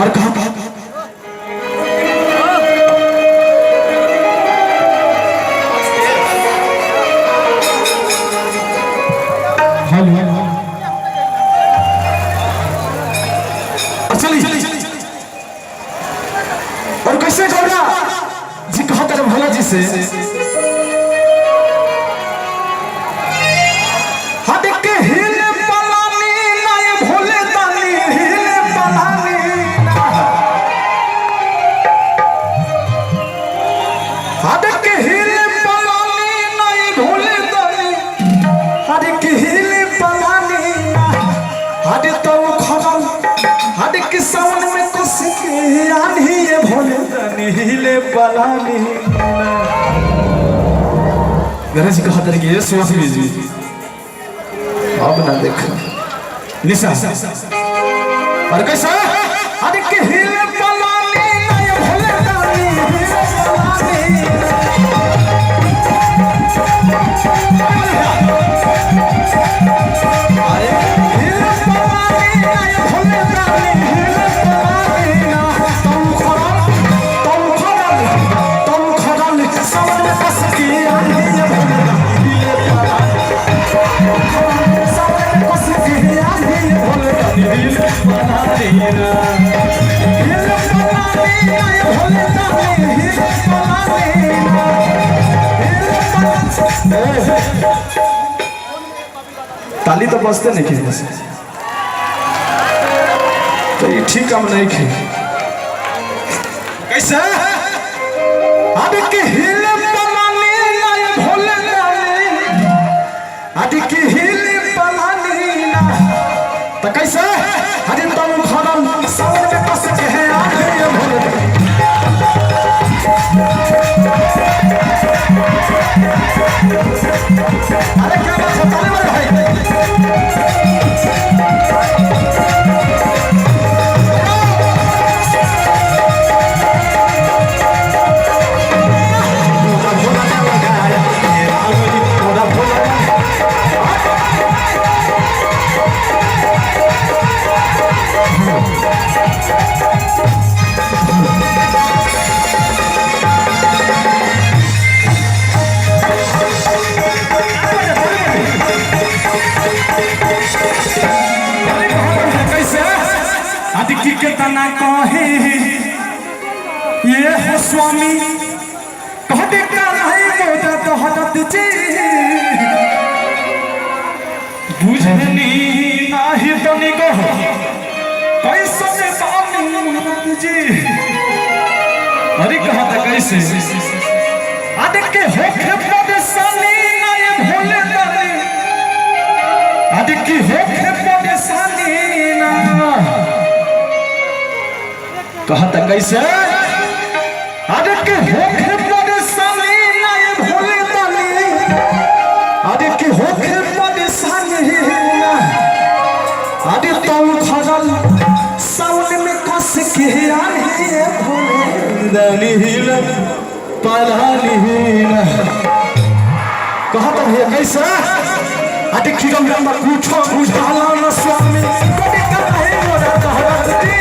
और कहा और कैसे गौरा जी कहा तेरे भोला जी से हट के हिले पलानी ना ये भोले दानी हिले पलानी ना हट के हिले पलानी ना ये भोले दानी हट के हिले पलानी ना हट तो खगल हट के सावन में कुछ के आनी ये भोले दानी हिले पलानी ना गरज कहा तेरे के सुवास जी अब ना देख निशा और कैसा अरे के हिले पलानी ना ये भोले दानी हिले पलानी अरे हिले पलानी ना ये भोले दानी हिले पलानी ना तुम खड़ल समझ में फंस के आनी ये भोले दानी हिले पलानी ताली तो बजते नहीं खींचने से तो ये ठीक काम नहीं खे कैसे आदि के हिले पलानी ना ये भोले दानी आदि के हिले पलानी ना तो कैसे अरे तुम खड़ल सावन में फंस के हैं आगे ये भोले अरे क्या बात है ताली मारो भाई के तना कहे ये हो स्वामी कहते का नहीं मोदा तो हटत जी बुझनी नाही तो निगह कैसे ने बानी मुहम्मद जी अरे कहा था कैसे आदि के होखे परेशानी ना ये भोले दानी आदि की होखे परेशानी ना कहा था कैसे आदि के होखे परेशानी ना ये भोले दानी आदि की होखे परेशानी ना आदि तुम खड़ल सावन में कस के आए ये भोले दानी हिले पलानी ना कहा था भैया कैसे आदि की गम पूछो बुझाला न स्वामी कभी कर रहे मोरा कहत दी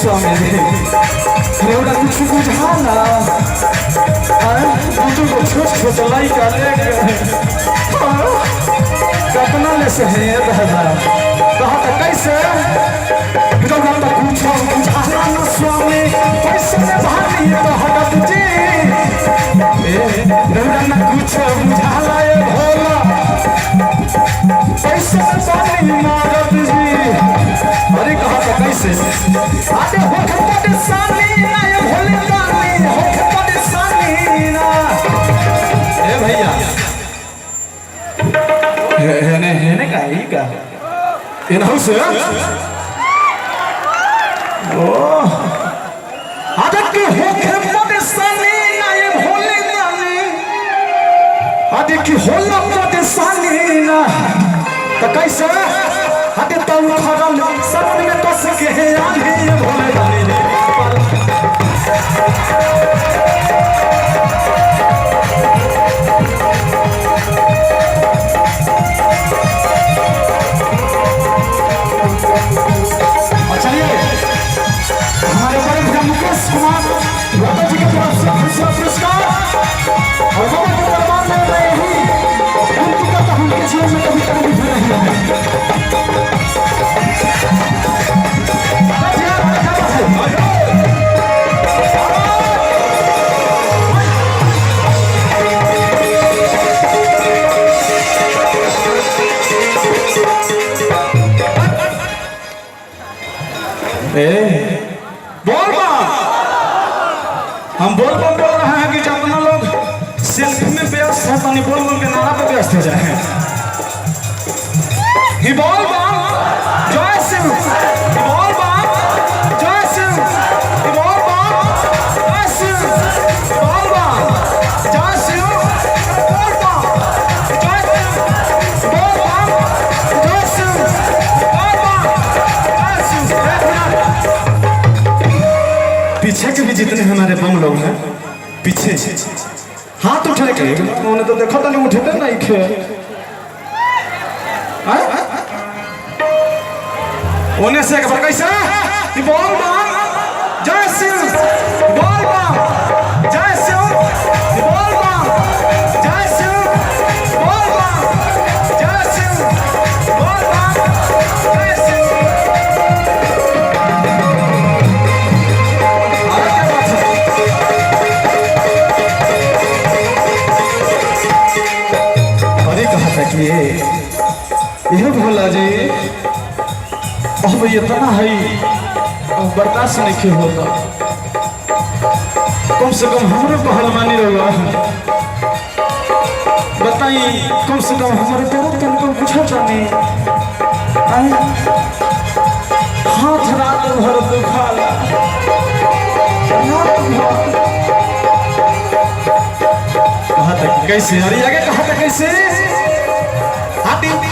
स्वामी रेवड़ा कुछ बुझाना छोट छोट लड़का लेके कतना ले से है दादा कहा था कैसे रेवड़ा तो कुछ बुझाना न स्वामी कैसे भागी तो हटत जी रेवड़ा न कुछ बुझाला ये भोला कैसे पानी मारत जी अरे कहा था कैसे आते होखे परेशानी ना ये भोले दानी होखे परेशानी ना ए भैया है का ही का इन हाउस ओ आदत के होखे परेशानी ना ये भोले दानी आदत की होला परेशानी ना तो कैसे हटे तब खड़ल सपन में कस के आंधी भोले दानी रे चलिए हमारे बड़े भैया मुकेश कुमार यादव जी की तरफ से पुरस्कार और बाबा के दरबार में मैं यही उनकी कथा उनके जीवन में कभी कभी भी नहीं है हम बोल रहे हैं कि जितना लोग सेल्फी में व्यस्त है तनी बोल के नारा पे व्यस्त हो जाए ही बोल जय शिव बोल जय शिव बोल जय शिव बोल जय शिव बोल जय शिव बोल जय शिव पीछे के भी जितने हमारे बम लोग हैं पीछे हाथ उठे के उन्होंने तो देखा तो नहीं उठे थे नहीं खे उन्हें से एक बार कैसे बोल जय शिव बोल जय शिव बोल जय शिव बोल जय शिव बोल जय शिव यह भोला जी अब इतना है बर्दाश्त नहीं होता कम से कम हमारे पहलवानी रहा बताइए कम से कम हमारे तरफ तुमको पूछा जाने हाथ रात भर दुखाला कहा तक कैसे अरे आगे कहा तक कैसे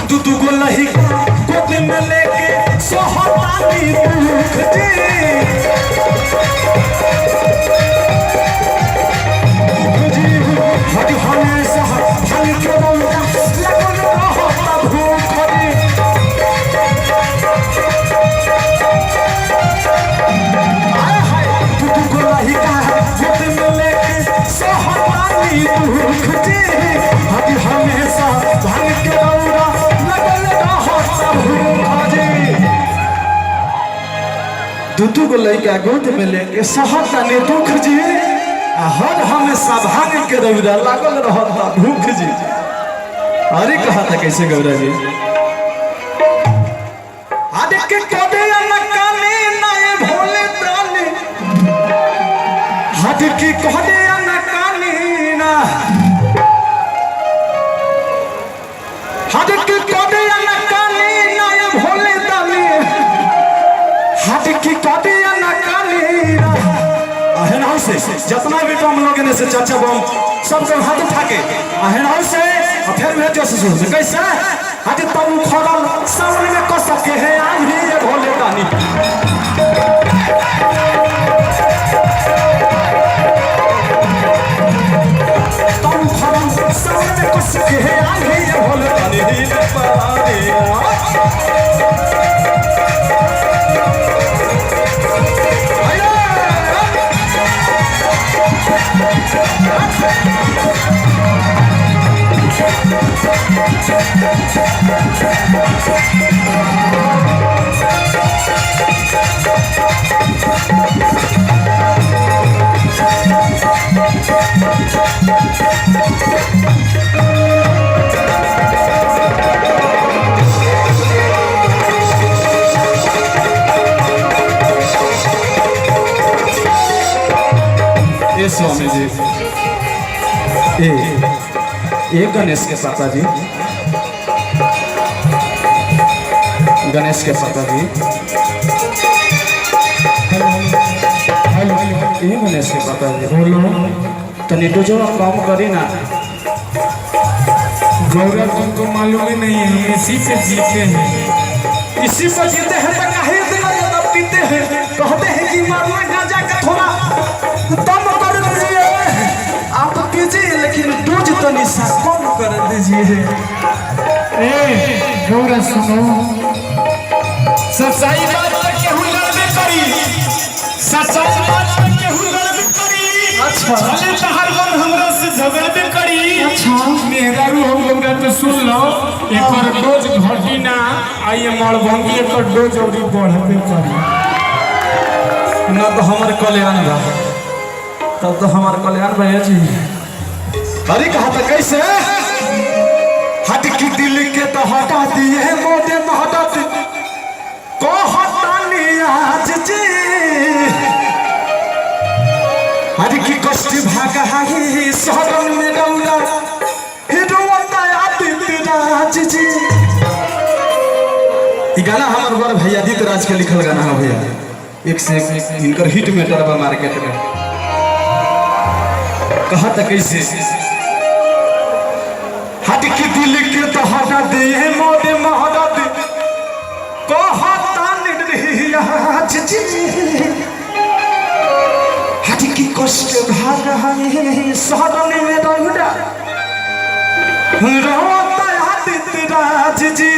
दूधू को लही गोद में लेके सोहतानी दुख जी हटी हमेशा भाई के रोया लगन रहता भूख जी दूधू को लही गोद में लेके सोहतानी दुख जी हटी हमेशा भाई के रोया दूधू को लैका गोद में लेके सहता ने दुख जी हर हमेशा भाग के रौदा लागल रहता भूख जी अरे कहा था कैसे गौरा जी आदे के कोडे नकाने नाए भोले दानी हाथ की कोडे नकाने ना हाथ की कोडे नकाने नाए भोले दानी हाथ की कोडे नकाने अहन हाउ से जितना भी बम लोग ने से चाचा बम सबको हाथ उठा के अहन हाउ से और फिर भेज जो से कैसे हाथ तब खड़ल सामने में कस के है आज ही ये भोले दानी तब खड़ल सामने में कस के है आज ही ये भोले दानी दिल पारे स्वामी जी ये गणेश के पापा जी गणेश के पापा जी ये गणेश के पापा जी बोलो तो नीटू जो काम करी ना गौरव तुमको मालूम ही नहीं है, हम इसी से जीते हैं। इसी पर जीते हैं तो काहे इतना ज्यादा पीते हैं। कहते हैं कि मारना गांजा का थोड़ा दम कर दीजिए, आप पीजिए लेकिन डोज तो निशा कम कर दीजिए। गौरा सुनो, सच्चाई बात पर केहू लड़बे करी, सच्चाई बात पर केहू लड़बे करी। अच्छा भले तहार बन हमरा से झगड़बे करी। अच्छा मेहरारू हम गौरा तो सुन लो, एकर डोज घटी ना, आइए मड़भंगी एकर डोज अभी बढ़बे करी। ना तो हमारे कल्याण बा, तब तो हमारे कल्याण भैया जी। अरे कहा था कैसे हट की दिल के तो हटा दिए मोटे महदत को हटानी आज जी। हट की कष्ट भागा ही शहरन में गौरा हिरोता आदित्य राज जी। ये गाना हमारे बड़ भैया आदित्य राज के लिखल गाना है भैया, एक से एक इनकर हिट मेटर बा मार्केट में। कहा था कैसे हट की दिल के तो हटा दिए मोटे महदत को हटानी आज जी। हट की कष्ट भागा ही शहरन में गौरा रोता आदित्य राज जी।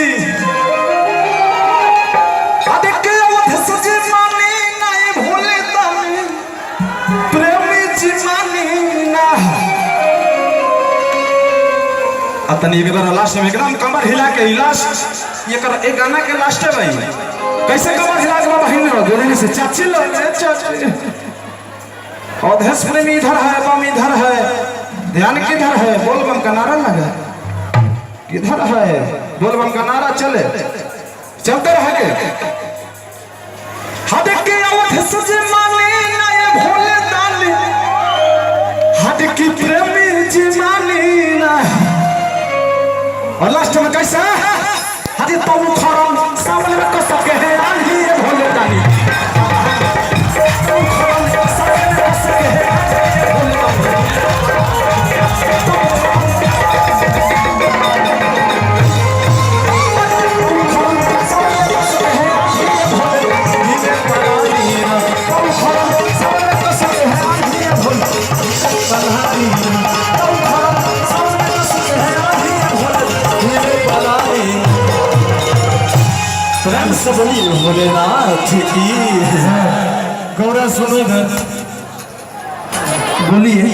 तनी एक बार लास्ट में एकदम कमर हिला के लास्ट ये कर एक गाना के लास्ट है भाई। कैसे कमर हिला के बाबा हिल रहा गोरे से चाची लो चाची। अवधेश प्रेमी इधर है, बम इधर है, ध्यान किधर है, बोल बम का नारा लगा किधर है, बोल बम का नारा चले चलते रहेंगे। हट के अवधेश जी माने ना ये भोले दानी, हट की प्रेमी जी मानी ना। और लास्ट में कैसा हरी तो खरम सामने में कस के है आंधी ये भोले दानी। प्रेम से बोलिए भोलेनाथ की। गौरा सुनो इधर, बोलिए।